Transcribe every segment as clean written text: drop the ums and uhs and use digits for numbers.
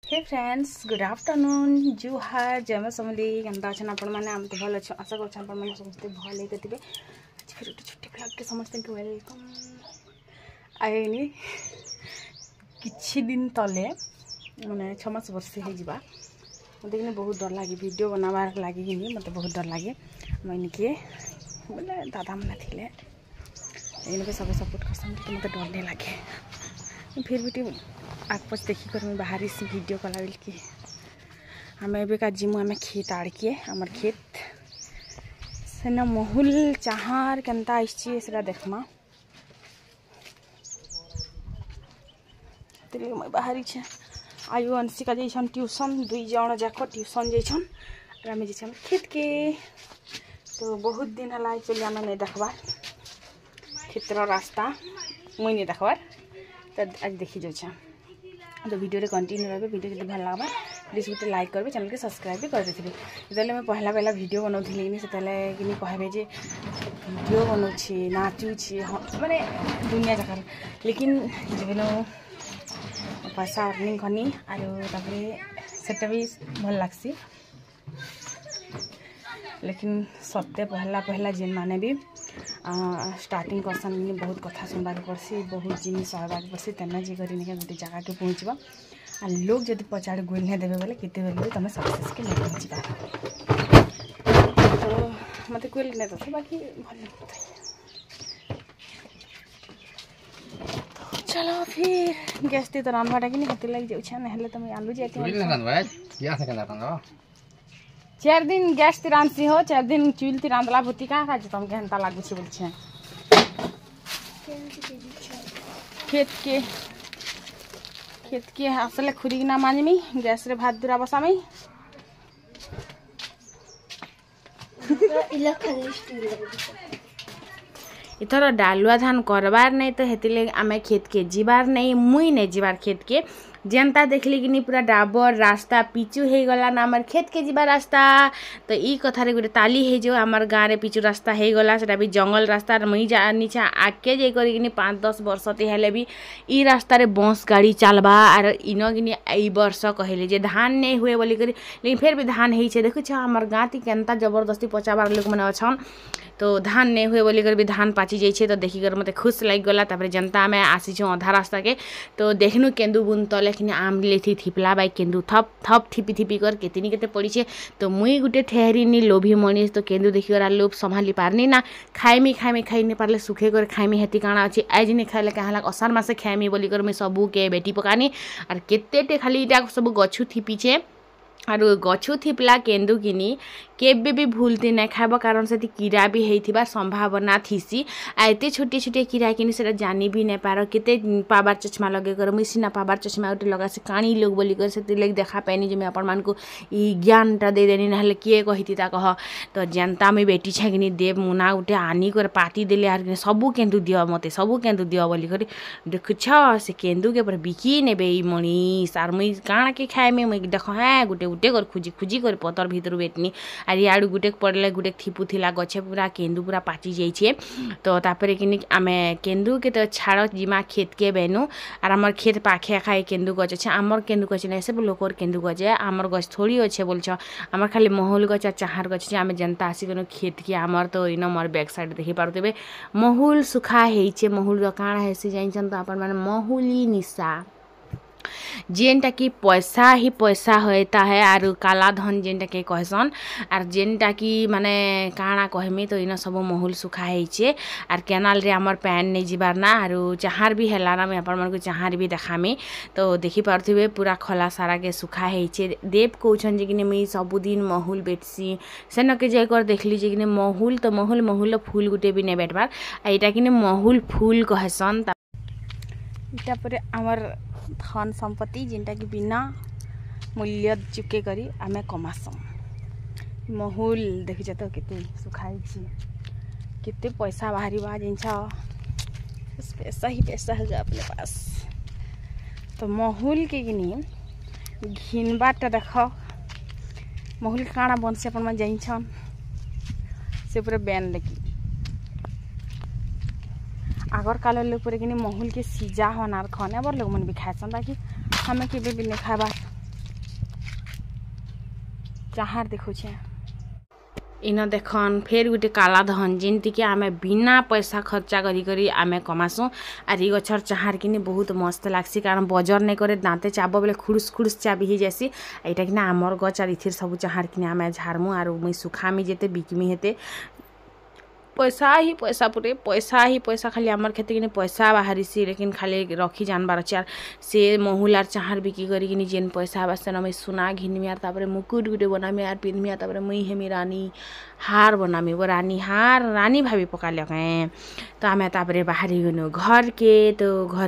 हे friends good afternoon जुहार जय समली केनता अच्छा आपण मैंने आम तो भल अच्छे आशा कर समस्त भल ही थे फिर गोटे छुट्टी ब्लॉग के समस्त वेलकम आईनी किछि दिन तले मैंने 6 मास वर्ष हो जावा मत बहुत डर लगे वीडियो बनाबार लगे मत बहुत डर लगे मैंने किए बोले दादा मैंने थे इनके सब सपोर्ट कर मत डर नहीं लगे फिर भी आग पच देखी कर मैं बाहरी से वीडियो कला कि आम एवं जिमु आम खेत आड़ किए आमर खेत से महुल चाहार केनता आसी से देखमा मैं बाहरी छे आयु अंशिका जाइछन ट्यूशन 2 जन जाक ट्यूशन जाइछन और आम जाइछन खेत के तो बहुत दिन है एक्चुअली आम नहीं देखबार खेतर रास्ता मुई नहीं देखबार तो आज देखी जाइछन तो वीडियो रे कंटिन्यू रहे वीडियो जब भल लगा प्लीज गोटे लाइक करेंगे चैनल के सब्सक्राइब भी कर देते जो मैं पहला वीडियो बनाऊली से कहबे जे वीडियो बनाऊे नाचुची माने दुनिया जगह लेकिन जब पैसा अर्निंग करनी आर भी भल लगसी लेकिन सत्य पहला जेन माने भी स्टार्टिंग करसन बहुत कथा सुनवा पड़सी बहुत जिन सहवाक पड़सी तेना जी कर गोटे जगह के पहुँचवा आ लोग जब पचाड़ गोल नहीं देवे बोले कितने बेले तुम सक्सेस के नहीं पहुँचवा तो मत गोल नहीं तो बाकी भल चलो फिर गैस ती तो रांधवाटा कि नहीं लगी जाऊँ ना तुम आलू जाती 4 दिन गैस ती रांधसी हो 4 दिन चुल ती रांधला भूति क्या खा तुम केनता लगुच बोल खेत के आसले खुरी ना मानमी गैस रे भात दुरा बसामी इथर डालुआ धान करबार नहीं तो हेतिले आमे खेत के जीवार नहीं मुई नहीं जीवार खेत के जेनता देखली कि पूरा डाबर रास्ता पिचु हो गला ना आमर खेत के जीवा रास्ता तो ई कथारे गोटे ताली है जो आमर गाँव रे पिचु रास्ता हो गला सेटा भी जंगल रास्ता मुई जानी आगे जाई करी 5-10 वर्ष हेले भी ई रास्ता रे बस गाड़ी चलबा आर इन कि ई वर्ष कहले जे धान नहीं हुए बोली करी लेकिन फिर भी धान है देखु आमर गाँव ती केनता जबरदस्ती पचाबार लोग मैंने अच्छन तो धान नहीं हुए बोली कर भी धान पाची जाइए तो देखिकर मत खुश लग गला जनता आम आसीचु अधा रास्ता के तो देखनु केन्दू बुन तले कि आम लेथी थिपला बाई केन्दू थप थप थिपी कर केतनी केते पड़ी तो मुई गुटे ठहरीनी लोभी मनीष तो केन्दू देखिकर लोभ संभाली पारनी ना खाइमी खाई नहीं पारे सुखे कर खाइमी हेती काଣା अच्छी आज नहीं खाइले क्या असार मसे खाइमी बोली कर मुई सबू के बेटी पकानी और केते खाली इटा सब गछु थिपीचे और गछु थिपला केन्दू किनी केबे भी भूलती नहीं खाइब कारण से कीड़ा भी होइथिबा संभावना थीसी आते छोटे छोटे कीड़ा किनी से जानी भी नहीं पार केते पावर चश्मा लगे कर मुई सीना पावर चश्मा उठे लगा से काणी लोग बोली कर से लगे देखा पैनी जो मैं अपन मान को ई ज्ञानटा दे देनी ना किए कही कह तो जनता में बेटी छेकनी देव मुना उठे आनी कर पाती देले आर सबू केन्दू दियो मते सबू केन्दू दियो बोली कर देखुछ से केन्दू के पर बिकी नेबे ई मनीष आर मुई काଣା के खाएमे मुई देख हाँ गुटे गुटे कर खुजी कर पतर भीतर बेटनी आर याडू गुटे पड़े गुटे थिपु थिला गछे पूरा केन्दू पूरा पाची जाइए तो तापरे कि आम केन्दू के तो छाड़ जिमा खेत के बेनु और आमर खेत पाखे खाए केन्दू गछ अच्छे आमर केन्दू गछ नहीं सब लोकर केन्दू गछ आमर गछ थोड़ी अच्छे बोलछ आमर खाली महुल गछ चाहार गछ आम जनता आसिक खेत के आमर तो इन मोर बैक साइड देखी पारे महुल सुखा है महुल काଣା हेसी जाइन तो अपन माने महुली निशा जेनटा कि पैसा ही पैसा होता है आर काला धन जेनटा के कहसन आर जेनटा कि माने काଣା कहमी तो इन सब महुल सुखा है आर केनाल रे आमर पैन नहीं जीवार ना आर चाहार भी है ना मैं अपन मन को चाहार भी देखामी तो देखी पारे पूरा खला सारा के सुखा है देव कौन जे कि मुई सबुदिन महुल बेटसी सेन के जाकर देखली जे कि महुल तो महुल फूल गुटे भी नहीं बेटबार एटा कि महुल फूल कहसन इटा पर आमर धन संपत्ति जिनटा कि बिना मूल्य चुके करी आमे कमासम महुल देखिए तो केते सुखाई केते पैसा बाहरी जिनछ पैसा ही पैसा है अपने पास तो महुल के किनी घिनबाटा देख महुल काଣା बनसे अपन में जाइछन से पूरा बैन लगी आगर काल लोग पूरे कि महुल के सीजा होनार खने बर लोग मन भी खाएसन बाकी हमें के भी नहीं खाबार चाहार देखुँ इन देखन फेर गोटे काला धन जेनती कि आमे बिना पैसा खर्चा करी आमे कमासुँ आर ई गछर चाहार किनी बहुत मस्त लागसी कारण बजर नहीं करे दाँते चाब बेले खुड़ुस खुड़ुस चाबी ही जासी एटा किना आमर गछ आर इथिर सब चाहार किने आमे झारमु आर मुई सुखामी जेते बिकमी हेते पैसा ही पैसा पुरे पैसा खाली आमर खेते किने पैसा बाहरीसी लेकिन खाली रखी जानबार अच्छे आर से महुलार चाहार बिकी करी किनी जेन पैसा बासन मैं सुना घिनमी आर तापरे मुकुट गुटे बनामी आर पिंधमी आर तापरे मुई हेमी रानी हार बनामी वो रानी हार रानी भाभी पका लिया तो आमे तापरे बाहरी गनु घर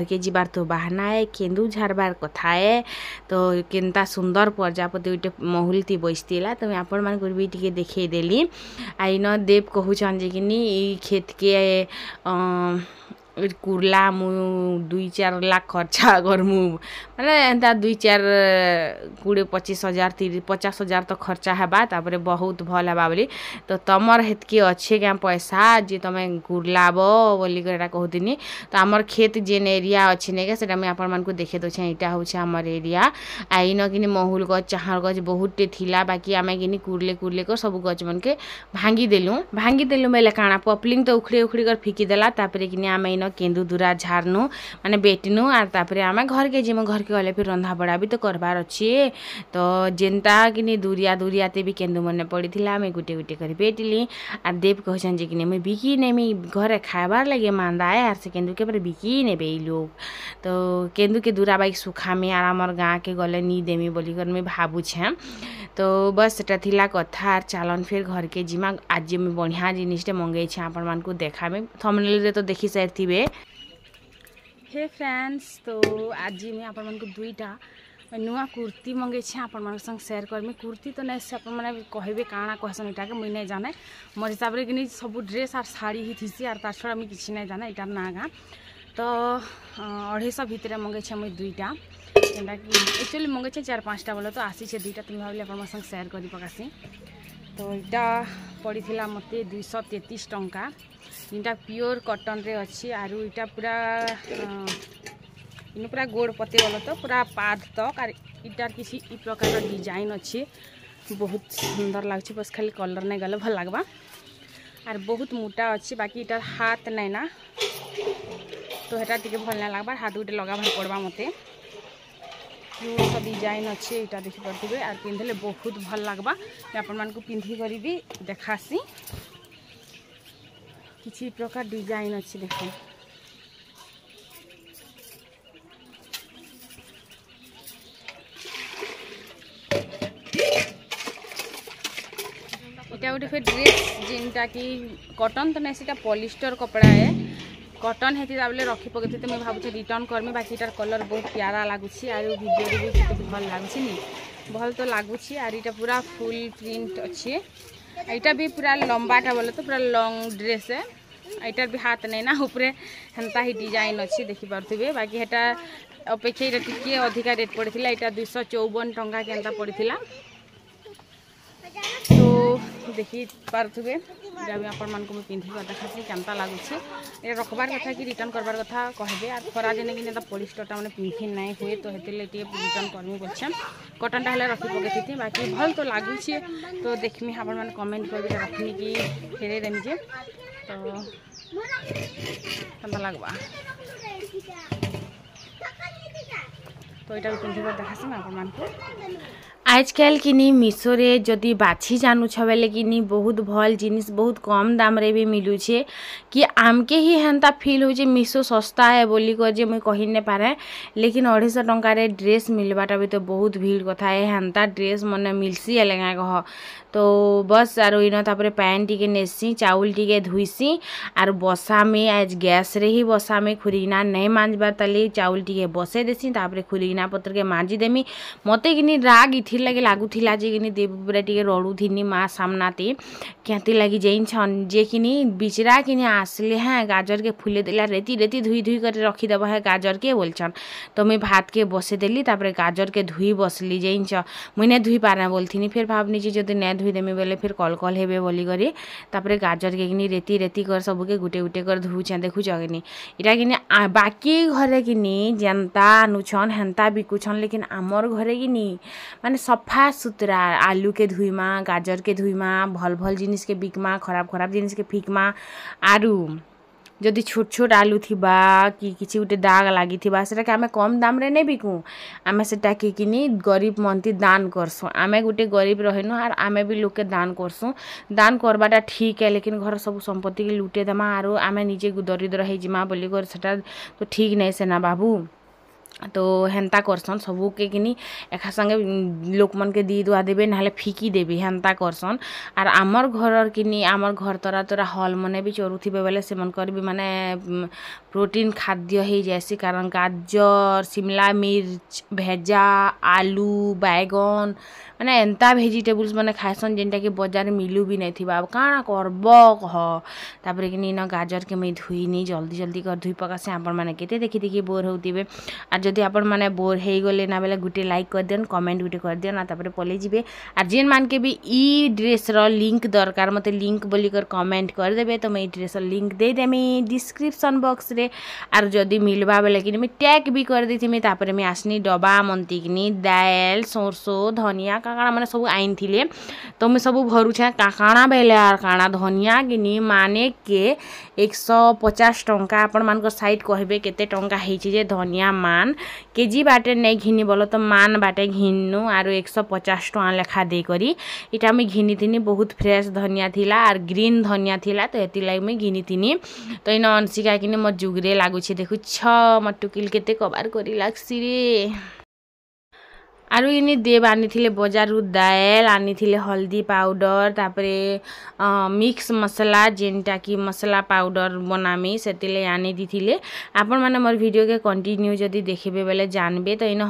के जीवार तो बाहनाए केंदू झारबार कथाए तो केनता सुंदर प्रजापति गोटे महुलती बसतीला तो मैं आपण मान भी टिके देखे देली आईन देव कहूछन जे किनी ई खेत के कुर्ला मु 2-4 लाख खर्चा करमु माने एंता 2-4-20-25,000 तो खर्चा हेबा तापरे बहुत भल हेबा बोली तो तमर हेतके अच्छे क्या पैसा जे तमे कुर्लाब बोली करेटा कहूतिनी तो आमर खेत जेन एरिया अच्छे नेके सेटा मैं आपण मानकु देखे दोछे इटा होछे आमर एरिया आईन किनी महुल गछ चाहार गछ बहुतटे थिला बाकी आमे किनी कुर्ले को सब गछ मन के भांगी देलु मेले काना पपलिंग तो उखड़ी कर फिकी देला तापरे किनी आमे इन केंदू दूरा झारनु माने बेटनु आर तापरे आमे घर के जिमु घर के गले फिर रंधा बड़ा भी तो करबार अच्छे तो जेनता किनी दूरियाते भी केंदू मने पड़ीथिला आमे गुटे कर बेटली आर देव कहछन जे किनी मैं बिकी नेमी घरे खाबार लगे मांदाए आर से केंदू के पर बिकी नेबे ई लोग तो केंदू के दूरा बाइक सुखामी आर हमर गाँ के गले नी देमी बोली कर मैं भाबु छे तो बस सेटा थिला कथा आर चालन फिर घर के जिमा आज मैं बढ़िया जिनिसटे मंगई छे आपण मानकु देखाबे थंबनेल रे तो देखि सारथिबे हे फ्रेंड्स तो आज मैं आपण मानकु दुईटा नुआ कुर्ती मंगई छे आपण मान संग शेयर करमी कुर्ती तो नहीं से आपण माने कहबे काना कहसन इटा के मुई नहीं जाने मोर हिसाब रे किनी सब ड्रेस आर साड़ी ही थीसी आर तार छड़ा मुई किछि नहीं जाने इटा ना गा तो 250 भितर मंगई छे मुई दुईटा जेनटा कि एक्चुअली मंगई छे 4-5टा बोले तो आसी छे दुईटा तुम भाबले आपण मान संग शेयर करी पकासी तो इटा पड़ीथिला मते 233 टंका इटा प्योर कॉटन रे अच्छी आरु इटा पूरा इन पूरा गोड़ पते बोलो तो पूरा पाद तक आर इटार किसी इ प्रकार डिजाइन अच्छी बहुत सुंदर लागछि बस खाली कलर नहीं गले भल लागबा आर बहुत मोटा अच्छी बाकी इटार हाथ नहीं ना तो हेटा टिके भल नहीं लागबा हाथ गुटे लगा भल पड़बा मते सब डिजाइन अच्छे इटा देखि पड़थिबे आर पिंधले बहुत भल लागबा आपण मान को पिंधी करी भी देखासी किसी प्रकार डिजाइन अच्छी देखो इटा गोटे फिर ड्रेस जिनटा कि कॉटन तो नहीं सीटा पॉलिस्टर कपड़ा है कॉटन हेती ताबले रखी पके तो मैं भाबुछे रिटर्न करमी बाकी इटार कलर बहुत प्यारा लागुछि आर वीडियो भी बहुत भल लागुछि नी भल तो लागुछि आर इटा पूरा फुल प्रिंट अच्छे इटा भी पूरा लंबाटा बोले तो पूरा लॉन्ग ड्रेस है इटार भी हाथ नहीं ना ऊपरे हेन्ता ही डिजाइन अच्छी देखि पारथिबे बाकी हेटा अपेक्षा इटा टिके अधिका रेट पड़िथिला इटा 254 टंका केनता पड़िथिला तो देखि पारथिबे जब आपण मान को मैं पिंधि कर देखासी केनता लागुछि ए रखबार कथा कि रिटर्न करबार कथा कहबे आ खरा जने कि नेता पॉलिस्टरटा माने पिंधि नहीं हुए तो हेतिले टिके रिटर्न करमी बोलछन कॉटनटा हले रखि पके थी बाकी भल तो लागुछि तो देखमी आपण मान कमेंट करबे रखनी कि फेरे देमी जे तो केनता लागबा तो इटा पिंधि कर देखासी आपण मान को आजकल किनी मिशो रे जदि बाछी जानू छबेले किनी बहुत भल जिनिस बहुत कम दाम रे भी मिलू छे कि आमके ही हेन्ता फील हो जे मिशो सस्ता है बोली कर जे मैं कहि ने पारे लेकिन 250 टंका रे ड्रेस मिलबाटा भी तो बहुत भीड़ कथा है हेन्ता ड्रेस मने मिलसी एलेगा कह तो बस आरो इन तापरे पैंट टिके नेसी चाउल टिके धुईसी आर बसा में आज गैस रे ही बसा में खुरीना नहीं मांजबार तले चाउल टिके बसे देसी तापरे खुरीना पत्र के मांजी देमी मते किनी राग इथि लगे लागुथिला जे किनी देवपुरा टिके रडुथिनी माँ सामनाते केती लगी जैन छन जे किनी बिचरा किनी आसले हैं गाजर के फुले देला रेती रेती धुई धुई कर रखी देबा है गाजर के बोलछन तो मैं भात के बसे देली तापरे गाजर के धुई बसली जैन छ मुने धुई पारा बोलथिनी फिर भाबनी जे जदि नै धुई देमी बेले फिर कल कल हेबे बोली करी तापरे गाजर के किनी रेती रेती कर सब के गुटे गुटे कर धुछे देखु जगनी इटा किनी बाकी घरे किनी जनता नुछन हेंता बिकुछन लेकिन आमर घरे किनी माने सफा सुतरा आलू के धुईमा गाजर के धुईमा भल भल जिनिस के बिकमा खराब खराब जिनिस के फिकमा आरु जदि छोट छोट आलू थिबा कि किछि गुटे दाग लागि थिबा सेटा के आमे कम दाम रे नै बिकू आमे सेटा के किनी गरीब मनती दान करसु आमे गुटे गरीब रहनु आर आमे भी लोग के दान करसु दान करबाटा ठीक है लेकिन घर सब संपत्ति के लुटे दमा आरो आमे निजे दरिद्र हे जिमा बोली कर सेटा तो ठीक नै से ना बाबू तो हेन्ता करसन सबू के किनी एका संगे लोक मन के दी दुआ देबे नाले फिकी देबे हेन्ता करसन आर आमर घर किनी आमर घर तरा तरा हल मने भी चरुथिबे बेले से मन कर भी माने प्रोटीन खाद्य हे जैसे कारण गाजर शिमला मिर्च भेजा आलू बैगन माने एंता वेजिटेबल्स माने खाइसन जेनटा कि बाजार मिलू भी नहीं थिबा अब काना करब कह तापर कि न गाजर के मैं धुईनी जल्दी जल्दी कर धुई पका से आपण माने केते देखि देखि बोर होतिबे आ जदि आपण माने बोर हे गले ना बेले गुटे लाइक कर देन कमेंट गुटे कर देन आ तापर पले जिबे आ जेन मान के भी ई ड्रेस रो लिंक दरकार मते लिंक बोली कर कमेंट कर देबे तो मैं ई ड्रेस रो लिंक दे देमी डिस्क्रिप्शन बॉक्स रे आर जदि मिलबा बेले कि मैं टैग भी कर देथिमी तापर मैं आसनी डबा मनती कि दाल सरसो धनिया काकाना माने सब आइन थिले तो मैं सब भरू छे काकाना बेले आर काना धनिया किनी माने के 150 टंका आपण मान को साइड कहबे केते टंका हेछि जे धनिया मान केजी बाटे नै घिनी बोलो तो मान बाटे घिन्नु आरो 150 टका लेखा दे करी इटा मैं घिनी थिनी बहुत फ्रेश धनिया थिला आर ग्रीन धनिया थिला तो एति लाग मैं घिनी थिनी तो इन अनसिका किनी म जुगरे लागु छे देखु छ मटुकिल केते कबार करी लागसी रे आरु इनी देव आनी थिले बजारु दाल आनी थिले हल्दी पाउडर तापरे मिक्स मसला जेनटा कि मसला पाउडर बनामी सेतिले आनी दिथिले आपण माने मोर वीडियो के कंटिन्यू जदी देखिबे बेले जानबे तो इन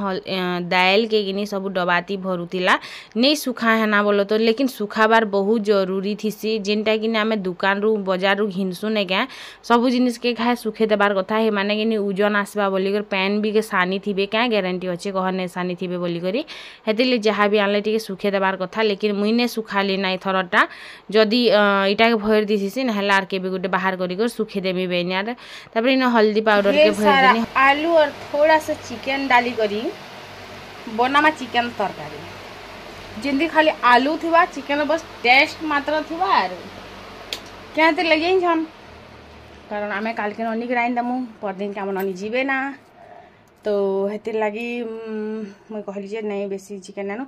दाल के किनी सब डबाती भरुतिला नै सुखा हेना बोलो तो लेकिन सुखाबार बहुत जरूरी थिसी जेनटा कि हमें दुकान रु बाजार रु घिनसु नै क्या सब जिनिस के खाए सुखे देबार कथा हे माने कि ओजन आसबा बोली कर पैन भी के सानी थिबे क्या गारंटी अछि कहने सानी थिबे बोली हेतिले जहाँ भी आनले टिके सुखे देबार कथा लेकिन मुइने सुखाली ना थरटा जदि इटा के भर दिसी नहला आर के भी गुटे बाहर करी कर सुखे देबे बेनियार तापर इन हल्दी पाउडर के भर देनी आलू और थोड़ा सा चिकन डाली करी बनामा चिकन तरकारी जिंदी खाली आलू थिबा चिकन बस टेस्ट मात्र थिबा आर केते लगेइन छन कारण आमे काल के ननी ग्राइंड दमु परदिन काम ननी जीवे ना तो हेतिर लगी मैं कहली जे नहीं बेसी चिकन नानु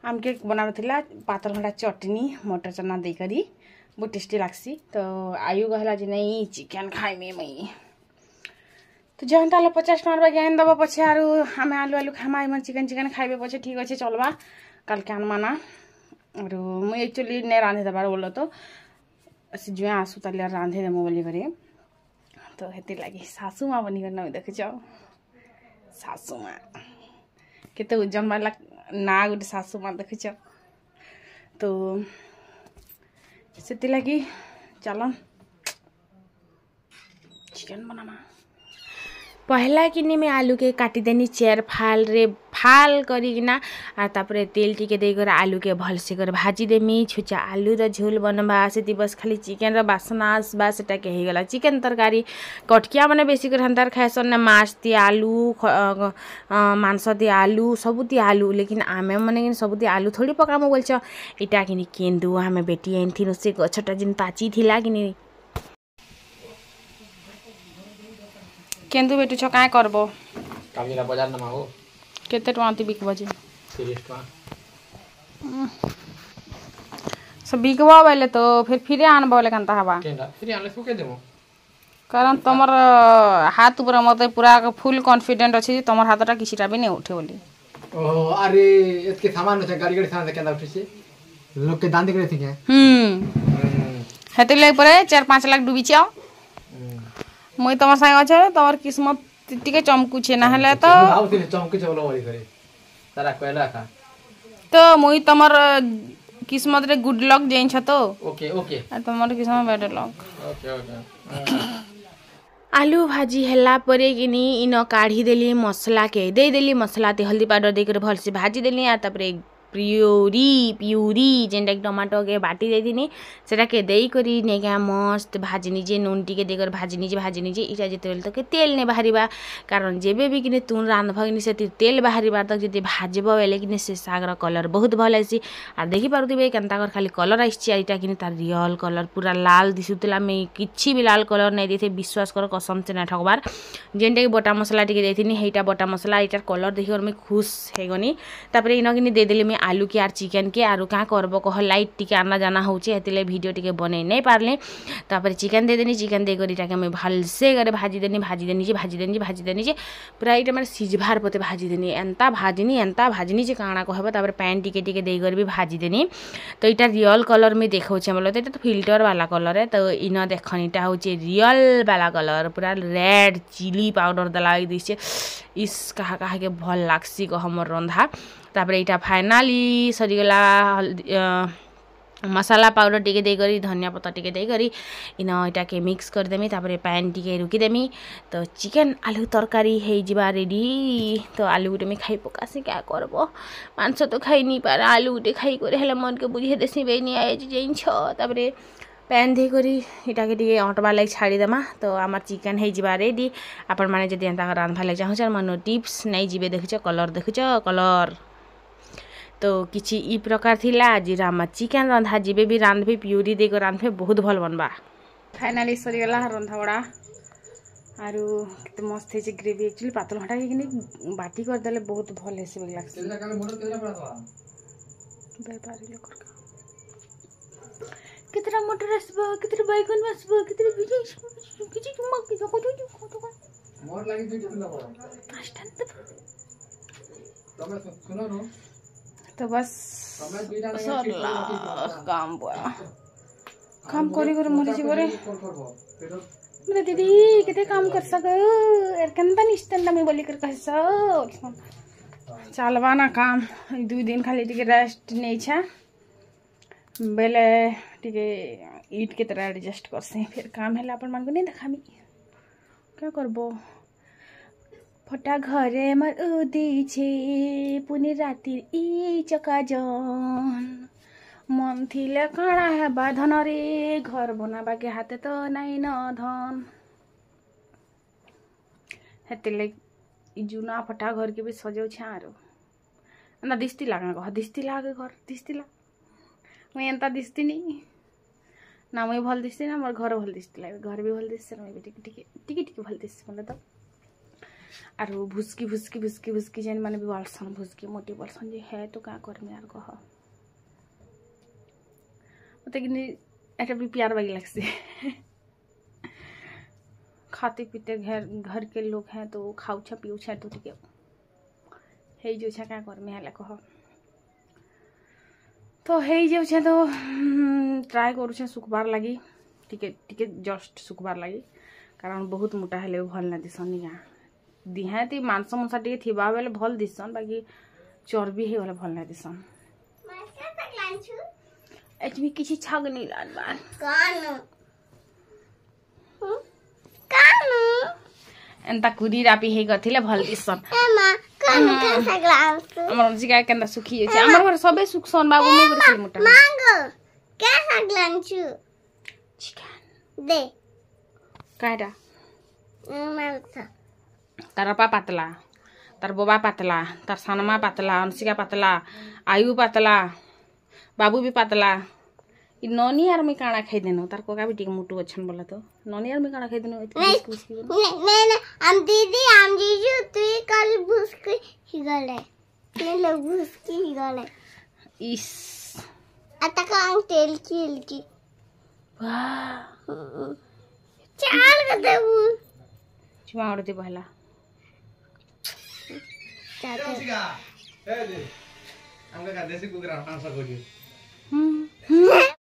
आमके बनाना थिला पातल खंडा चटनी मटर चना दे करी बहुत टेस्टी लागसी तो आयु कहला जे नहीं चिकन खाई में मई तो जहन ताले 50 टका ज्ञान दबा पछे आरु हमें आलू आलू खामा मन चिकन चिकन खाइबे पछे ठीक अछि चलबा काल के माना और मैं एक्चुअली ने रांधे दबार बोलो तो असि जुआ आसु ताले रांधे देमो बोली करे तो हेतिर लगी सासू मां बनी करना देखे जाओ सासू माँ केते उज्जन मारला ना गोटे सासू माँ देख तो से लगी चलन चिकन बनामा पहला किनी में आलू के काटी देनी चेर फाल रे फाल करिकिना आ तापरे तेल टिके दे कर आलू के भलसे कर भाजी देमी छुचा आलू र झोल बनबा सेति बस खाली चिकन र बासना आसबा सेटा के हे गला चिकन तरकारी कटकिया माने बेसी कर हंतार खायसन ना माछ ती आलू मांस ती आलू सबुती आलू लेकिन आमे माने कि सबुती आलू थोड़ी पकामो बोलछ इटा किनी केंदु हमें बेटी एंथिनो से गछटा जिन ताची थिला किनी केंदु बेटू छ काय करबो कामिला बाजार नमा हो केते टवांती बिकबो जे 30 टका सब बिकबो बेले तो फिर आनबो बोले कांता हवा केंदा फिर आनले सुके देमो कारण तमर हाथ ऊपर मते पूरा फुल कॉन्फिडेंट अछि जे तमर हाथटा किछिटा भी नै उठे बोली ओ अरे एतके सामान छै गाड़ी सामान केंदा उठे छै लोग के दान दे करे थिके हेते ले परे 4-5 लाख डूबी छ মই তোমার সাথে আছে তোমার কিসমত টিকে চমকুছে না হলে তো আউতিলে চমকুছে বলো বলি করে তারা কইলা কা তো মই তোমার কিসমত রে গুড লক দেইছ তো ओके ओके আর তোমার কিসমত ব্যাড লক ओके ओके आलू भाजी हेला परे किनी इन काढ़ी देली मसला के दे देली मसला ते हल्दी पाउडर दे कर भल से भाजी देली आ तापरे प्यूरी जेनटा कि टमाटो के बाटी देथिनी सेटा के देई करी नेका मस्त भाजनी जे नून टिके देकर भाजनी जे इटा जेतेबेले तक तेल ने बाहरिबा कारण जेबे भी किने तुन रांधबा किने से तेल बाहरिबा तक जदि भाजबो बेले किने से सागर कलर बहुत भल आसी आ देखि पारुथिबे केनता कर खाली कलर आइछि इटा किने तार रियल कलर पूरा लाल दिसुतला में किछि भी लाल कलर नै देथे विश्वास कर कसम से ना ठगबार जेनटा कि बटा मसला टिके देथिनी हेटा बटा मसला इटार कलर देखि और मैं खुश हेगनी तापर इनो किने दे देले मैं आलू के आर चिकन के आरो का करबो कह लाइट टिके आना जाना होचे हेतिले वीडियो टिके बनै नै पारले तापर चिकन दे देनी चिकन दे करी टाके मैं भलसे करे भाजी देनी जे पूरा इटा माने सिजभार पते भाजी देनी एंता भाजनी जे काणा कहबो तापर पैन टिके टिके दे कर भी भाजी देनी तो इटा रियल कलर में देखौछे मतलब तो इटा तो फिल्टर वाला कलर है तो इनो देखनी इटा होचे रियल वाला कलर पूरा रेड चिली पाउडर दलाई दिसे इस कहा कहा के भल लागसी को हमर रंधा तापर इटा फाइनली सरीगला मसाला पाउडर टिके दे करी धनिया पत्ता टिके दे करी इन इटा के मिक्स कर देमी तापर पैन टिके रुकी देमी तो चिकन आलू तरकारी हे जिबा रेडी तो आलू गुटे में खाई पकासी क्या करबो मांस तो खाई नहीं पार आलू गुटे खाई करे हेला मन के बुझे देसी बेनी आए जेइन छ तापर पैन दे करी इटा के टिके अटबा लाग छाड़ी देमा तो आमार चिकन हे जिबा रेडी आपण माने जदि एंता रांधबा लाग चाहछ मन टिप्स नै जिबे देखछ कलर तो किछि ई प्रकार थिला आज रामा चिकन रंधा जिबे भी रांधबे प्यूरी दे को रांधबे बहुत भल बनबा फाइनली सरी गला रंधा बड़ा आरु किते मस्त हे ग्रेवी एक्चुअली पातल हटा के बाटी कर देले बहुत भल हेसे लागसे व्यापारी लोग कितना मटर आसबो कितना बैगन आसबो कितना बिजी किछि तुम के को मोर लागि दुइटा लगो पांचटा तमे सुनो न तो बस काम बुआ काम करी कर मरी जी करे मेरे दीदी किते काम कर सको एर केनता निस्तन मैं बोली कर कहसो चलबा ना काम 2 दिन खाली टिके रेस्ट नै छ बेले टिके ईट के तरह एडजस्ट करसे फिर काम हैला अपन मन को नहीं देखामी क्या करबो फटा घरे मर उदी छे पुनी राती ई चका जन मन थिले काणा है बाधन रे घर बनाबा के हाथे तो नाइ न धन हेतिले ई जुना फटा घर के भी सजौ छ आरो ना दिस्ती लागे घर दिस्ती ला मैं एंता दिस्ती नहीं ना मैं भल दिस्ती ना मोर घर भल दिस्ती लागे घर भी भल दिस्ती मैं भी टिके भल दिस्ती मतलब तो आरो भुसकी जेन माने भी बोलसन भुसकी मोटी बोलसन जे है तो का करमी यार कह मते कि एटा भी प्यार बागी लगसे खाते पीते घर के लोग हैं तो खाऊ छ पिऊ छ तो ठीक है जो छ का करमी हला कह तो हे जो छ तो ट्राई करू छ सुखबार लगी टिके जस्ट सुखबार लगी कारण बहुत मोटा हेले भल ना दिसन या दिहाती मांस मसा टिके थिबा बेले भल दिसन बाकी चर्बी हे वाला भल ना दिसन एचबी किछि छग नहीं लानबा कानु एंता कुदी रापी हे गथिले भल दिसन हमर जिगा केंदा सुखी छै हमर घर सबे सुखसन बाबू में गुरखल मोटा मांगो क्या सगलान छु चिकन दे काडा मांसा तार पा पतला तार बोबा पतला तार सनमा पतला अंशिका पतला आयु पतला बाबू भी पतला इ ननी यार में काना खाइ देनो तार कोका भी टिक मोटू अच्छन बोला तो ननी यार में काना खाइ देनो नहीं हम दीदी हम जीजू तू कल भुसकी हिगले ले लो भुसकी हिगले इस अटका तेल की वाह चाल कर देबू चुमावड़ती पहला चाचा ए दे हमका देसी कुकरा मांस करियो